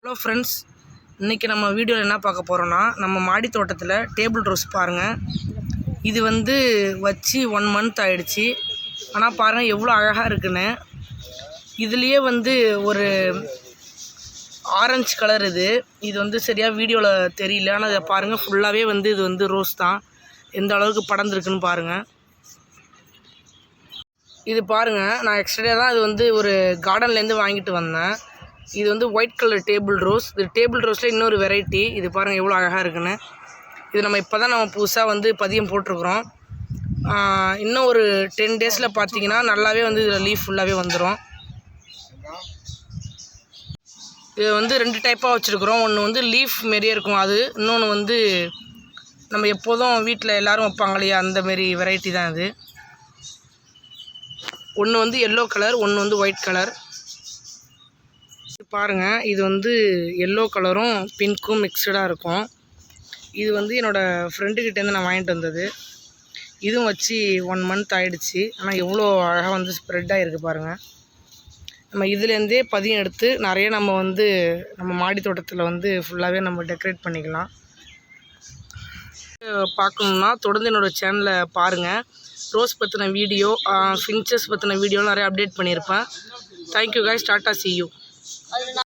Hello friends, இன்றைக்கி நம்ம வீடியோவில் என்ன பார்க்க போகிறோன்னா, நம்ம மாடி தோட்டத்தில் டேபிள் ரோஸ் பாருங்கள். இது வச்சு 1 மந்த் ஆகிடுச்சி. ஆனால் பாருங்கள் எவ்வளோ அழகாக இருக்குன்னு. இதுலேயே ஒரு ஆரஞ்சு கலர் இது சரியாக வீடியோவில் தெரியல. ஆனால் இதை பாருங்கள், ஃபுல்லாகவே இது ரோஸ் தான். எந்த அளவுக்கு படர்ந்துருக்குன்னு பாருங்கள். இது பாருங்கள், நான் எக்ஸ்ட்ரா தான் இது ஒரு கார்டன்லேருந்து வாங்கிட்டு வந்தேன். இது ஒயிட் கலர் டேபிள் ரோஸ். இது டேபிள் ரோஸில் இன்னொரு வெரைட்டி. இது பாருங்கள் எவ்வளோ அழகாக இருக்குன்னு. இது நம்ம இப்போ தான் புதுசாக பதியம் போட்டிருக்குறோம். இன்னும் ஒரு 10 டேஸில் பார்த்தீங்கன்னா நல்லாவே இதில் லீஃப் ஃபுல்லாகவே வந்துடும். இது 2 டைப்பாக வச்சுருக்குறோம். ஒன்று லீஃப் மாரியே இருக்கும், அது இன்னொன்று நம்ம எப்போதும் வீட்டில் எல்லோரும் வைப்பாங்க இல்லையா, அந்தமாரி வெரைட்டி தான் இது. ஒன்று எல்லோ கலர், ஒன்று ஒயிட் கலர். பாருங்கள், இது எல்லோ கலரும் பிங்க்கும் மிக்சடாக இருக்கும். இது என்னோடய ஃப்ரெண்டுக்கிட்டேருந்து நான் வாங்கிட்டு வந்தது. இதுவும் வச்சு 1 மந்த் ஆகிடுச்சி. ஆனால் எவ்வளோ அழகாக ஸ்ப்ரெட் ஆகிருக்கு பாருங்கள். நம்ம இதுலேருந்தே பதியம் எடுத்து நிறைய நம்ம நம்ம மாடி தோட்டத்தில் ஃபுல்லாகவே நம்ம டெக்கரேட் பண்ணிக்கலாம். பார்க்கணுன்னா தொடர்ந்து என்னோடய சேனலை பாருங்கள். ரோஸ் பற்றின வீடியோ, ஃபின்ச்சஸ் பற்றின வீடியோலாம் நிறைய அப்டேட் பண்ணியிருப்பேன். Thank you guys, tata, see you.